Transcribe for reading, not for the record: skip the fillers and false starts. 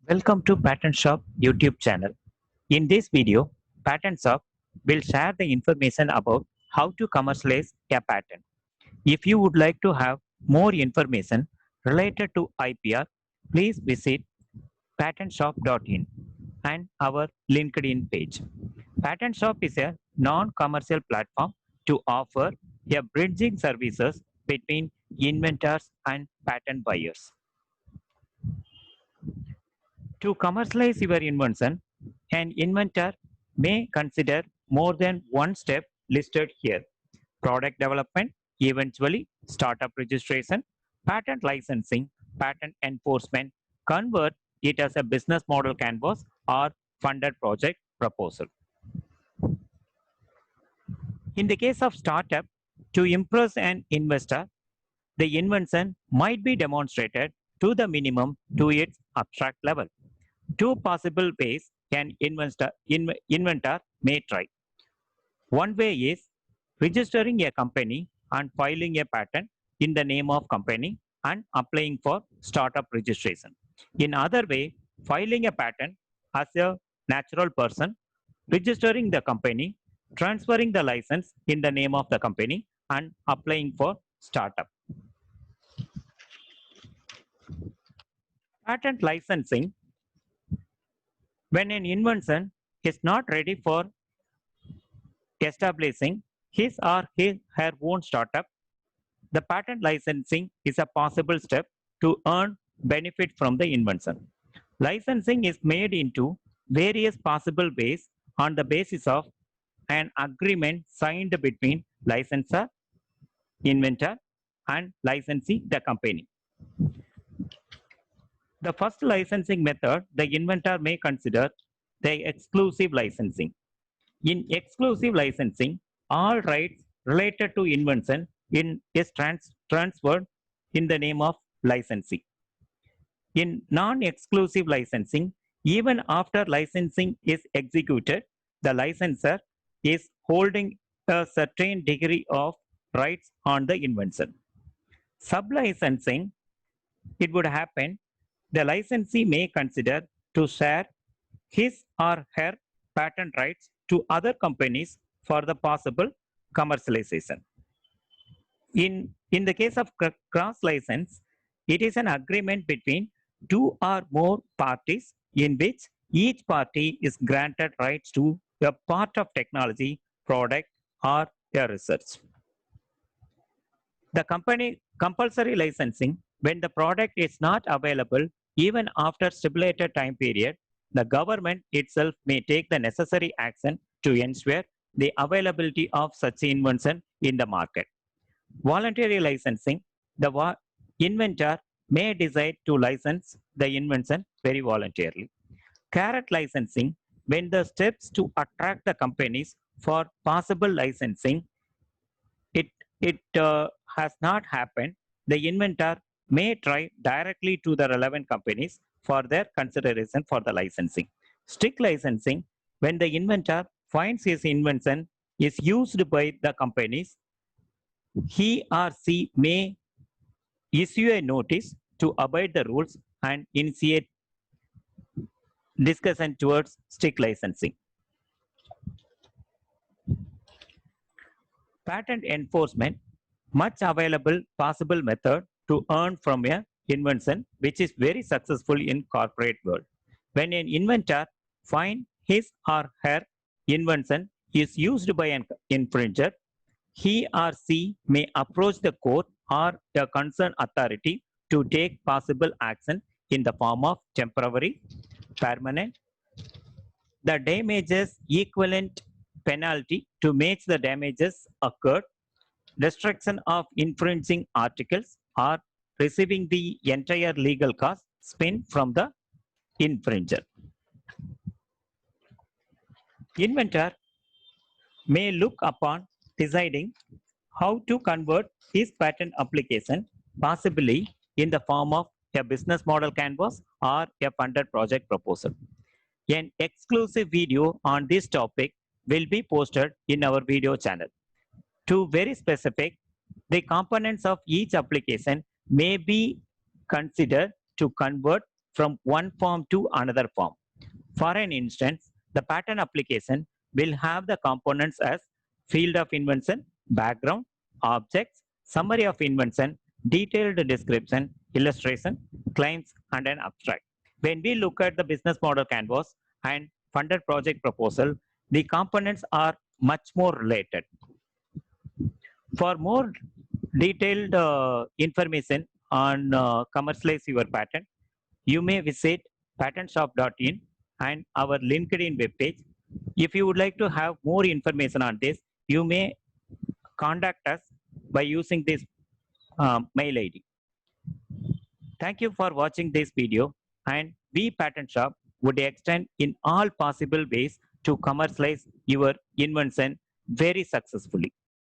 Welcome to Patent Shop YouTube channel. In this video, Patent Shop will share the information about how to commercialize a patent. If you would like to have more information related to IPR, please visit patentshop.in and our LinkedIn page. Patent Shop is a non-commercial platform to offer a bridging services between inventors and patent buyers. To commercialize your invention, an inventor may consider more than one step listed here: product development, eventually startup registration, patent licensing, patent enforcement, convert it as a business model canvas or funded project proposal. In the case of startup, to impress an investor, the invention might be demonstrated to the minimum to its abstract level. Two possible ways an inventor may try. One way is registering a company and filing a patent in the name of company and applying for startup registration. In other way, filing a patent as a natural person, registering the company, transferring the license in the name of the company and applying for startup. Patent licensing: when an invention is not ready for establishing his or her own startup, the patent licensing is a possible step to earn benefit from the invention. Licensing is made into various possible ways on the basis of an agreement signed between licensor, inventor, and licensee, the company. The first licensing method the inventor may consider the exclusive licensing. In exclusive licensing, all rights related to invention is transferred in the name of licensee. In non-exclusive licensing, even after licensing is executed, the licensor is holding a certain degree of rights on the invention. Sublicensing: it would happen, the licensee may consider to share his or her patent rights to other companies for the possible commercialization. In the case of cross license, it is an agreement between two or more parties in which each party is granted rights to a part of technology, product, or a research. The company compulsory licensing: when the product is not available even after stipulated time period, the government itself may take the necessary action to ensure the availability of such invention in the market. Voluntary licensing: the inventor may decide to license the invention very voluntarily. Carrot licensing: when the steps to attract the companies for possible licensing it has not happened, the inventor may try directly to the relevant companies for their consideration for the licensing. Stick licensing: when the inventor finds his invention is used by the companies, he or she may issue a notice to abide the rules and initiate discussion towards stick licensing. Patent enforcement: much available possible method to earn from a invention which is very successful in corporate world. When an inventor finds his or her invention is used by an infringer, he or she may approach the court or a concerned authority to take possible action in the form of temporary, permanent, the damages equivalent penalty to match the damages occurred, destruction of infringing articles, or receiving the entire legal cost spent from the infringer. Inventor may look upon deciding how to convert his patent application, possibly in the form of a business model canvas or a funded project proposal. An exclusive video on this topic will be posted in our video channel. To very specific, the components of each application may be considered to convert from one form to another form. For an instance, the patent application will have the components as field of invention, background, objects, summary of invention, detailed description, illustration, claims, and an abstract. When we look at the business model canvas and funded project proposal, the components are much more related. For more detailed information on commercialize your patent, you may visit patentshop.in and our LinkedIn webpage. If you would like to have more information on this, you may contact us by using this mail ID. Thank you for watching this video, and we Patent Shop would extend in all possible ways to commercialize your invention very successfully.